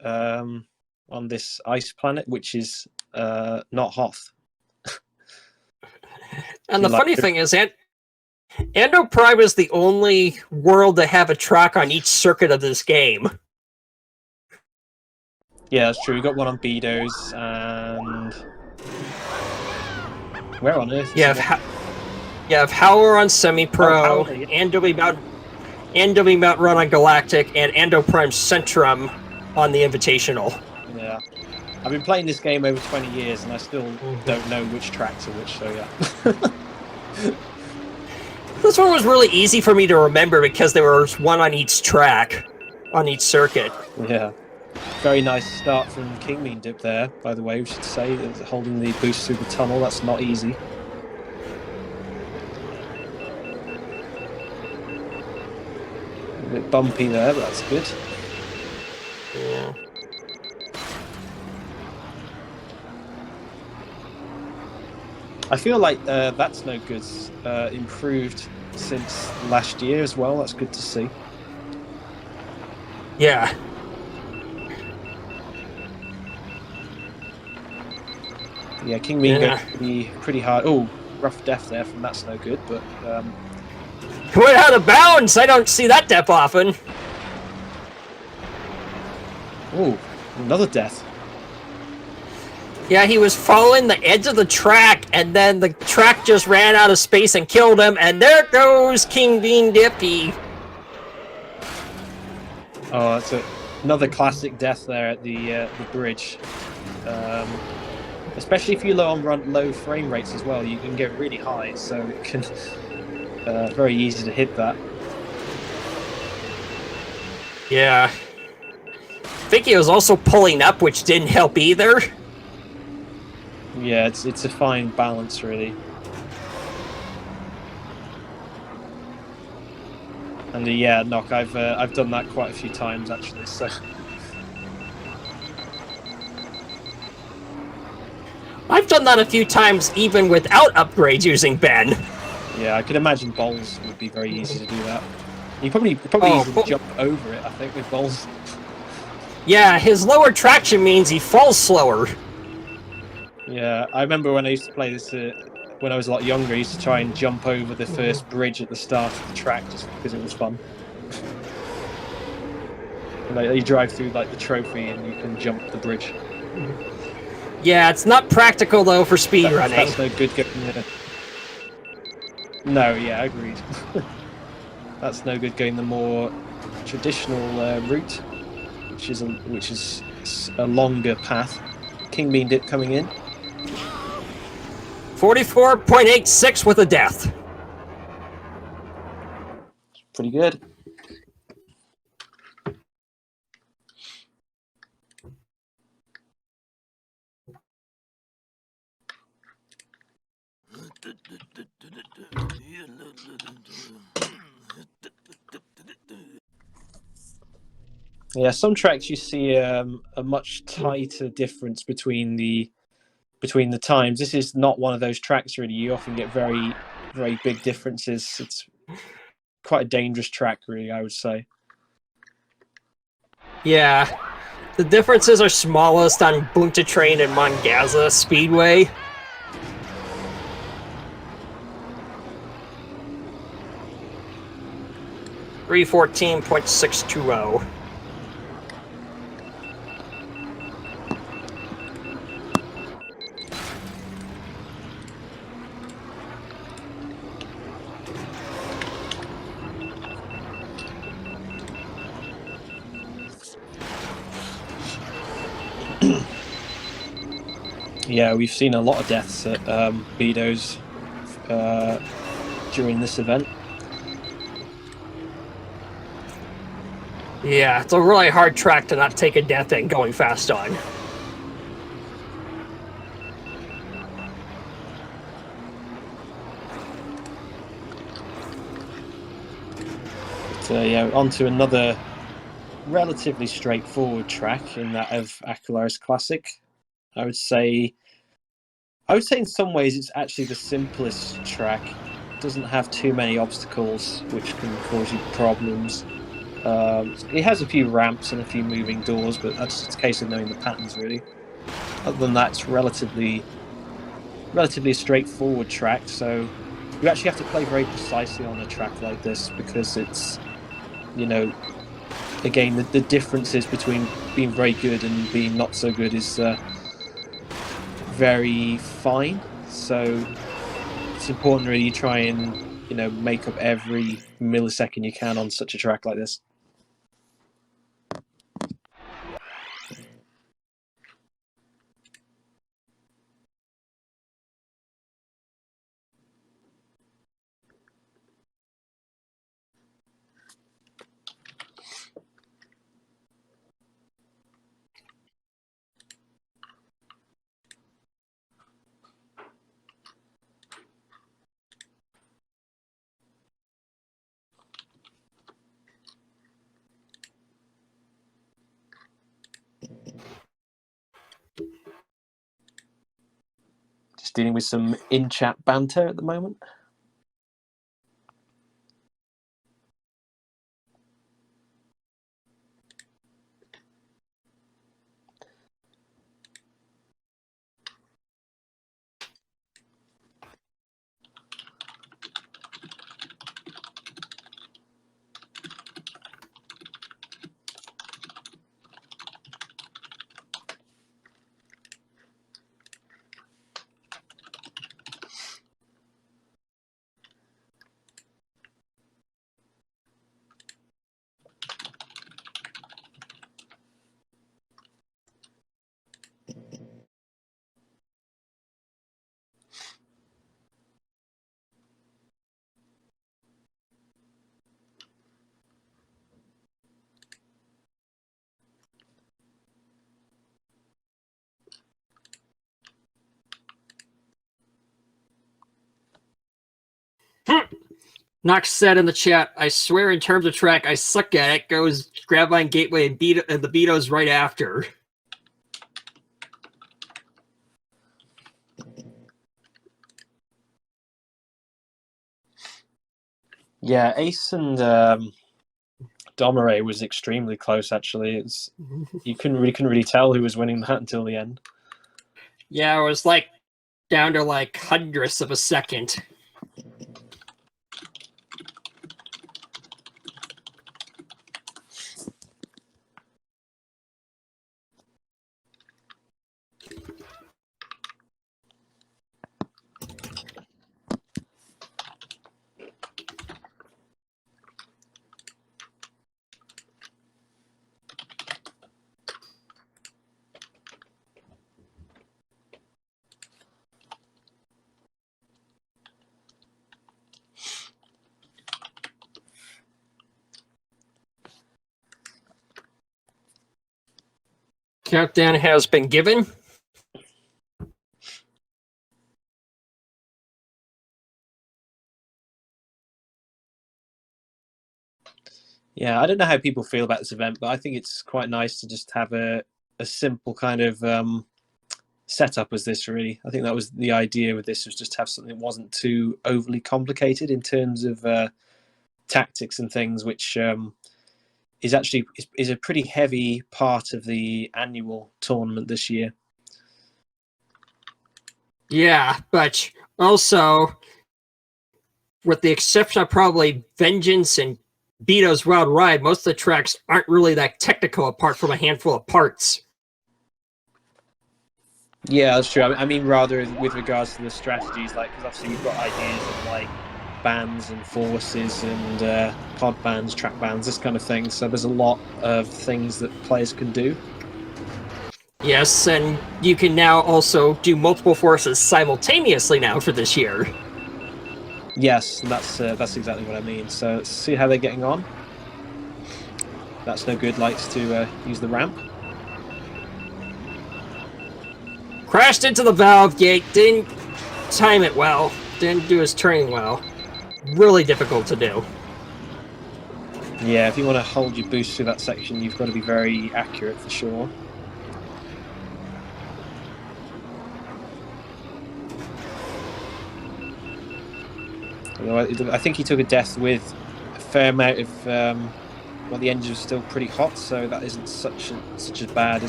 on this ice planet, which is not Hoth. And the funny thing is that Endo Prime is the only world to have a track on each circuit of this game. Yeah, that's true. We got one on Bedos, and where on earth? You have Howler on Semi-Pro, Howler, yeah. NW Mount Run on Galactic, and Endo Prime Centrum on the Invitational. Yeah. I've been playing this game over 20 years, and I still don't know which tracks are which, so yeah. This one was really easy for me to remember because there was one on each track, on each circuit. Yeah. Very nice start from Kingbeandip there, by the way, we should say. Holding the boost through the tunnel, that's not easy. A bit bumpy there, but that's good. Yeah. I feel like That's No Good's improved since last year as well. That's good to see. Yeah. Yeah, Kingbeandip going to be pretty hard. Oh, rough death there from That's No Good, but... Went out of bounds! I don't see that death often. Oh, another death. Yeah, he was following the edge of the track, and then the track just ran out of space and killed him, and there goes Kingbeandip. Oh, that's another classic death there at the bridge. Especially if you run low frame rates as well, you can get really high, so it can very easy to hit that. Yeah. I think he was also pulling up, which didn't help either. Yeah, it's a fine balance, really. And yeah, knock. I've done that quite a few times actually. So I've done that a few times, even without upgrades using Ben. Yeah, I could imagine bowls would be very easy to do that. You probably easily jump over it, I think, with bowls. Yeah, his lower traction means he falls slower. Yeah, I remember when I used to play this when I was a lot younger. I used to try and jump over the first bridge at the start of the track just because it was fun. Like, you drive through like the trophy and you can jump the bridge. Yeah, it's not practical though for speedrunning. That's no good going there. No, yeah, agreed. That's no good going the more traditional route, which is a longer path. Kingbeandip coming in. 44.86 with a death. Pretty good. Yeah, some tracks you see a much tighter difference between the times. This is not one of those tracks really. You often get very, very big differences. It's quite a dangerous track, really, I would say. Yeah, the differences are smallest on Bunta Train and Mongaza Speedway. .620. Yeah, we've seen a lot of deaths at Bedos during this event. Yeah, it's a really hard track to not take a death in going fast on. So yeah, on to another relatively straightforward track in that of Aquilars Classic. I would say in some ways it's actually the simplest track. It doesn't have too many obstacles which can cause you problems. It has a few ramps and a few moving doors, but that's just a case of knowing the patterns, really. Other than that, it's relatively a straightforward track. So you actually have to play very precisely on a track like this because it's, again, the differences between being very good and being not so good is very fine. So it's important, really, you try and make up every millisecond you can on such a track like this. Just dealing with some in-chat banter at the moment. Knox said in the chat, I swear in terms of track, I suck at it. Goes Grabline Gateway and the Betos right after. Yeah, Ace and Domare was extremely close, actually. You couldn't really tell who was winning that until the end. Yeah, it was like down to like hundredths of a second. Countdown has been given. Yeah, I don't know how people feel about this event, but I think it's quite nice to just have a simple kind of setup as this, really. I think that was the idea with this, was just have something that wasn't too overly complicated in terms of tactics and things, which is actually is a pretty heavy part of the annual tournament this year. Yeah, but also, with the exception of probably Vengeance and Beto's Wild Ride, most of the tracks aren't really that technical apart from a handful of parts. Yeah, that's true. I mean, rather with regards to the strategies, like, because obviously you've got ideas of like bands and forces and pod bands, track bands, this kind of thing. So there's a lot of things that players can do. Yes, and you can now also do multiple forces simultaneously now for this year. Yes, that's exactly what I mean. So let's see how they're getting on. That's No Good likes to use the ramp. Crashed into the valve gate, didn't time it well, didn't do his turning well. Really difficult to do. Yeah, if you want to hold your boost through that section, you've got to be very accurate for sure. I think he took a death with a fair amount of well, the engine was still pretty hot, so that isn't such as bad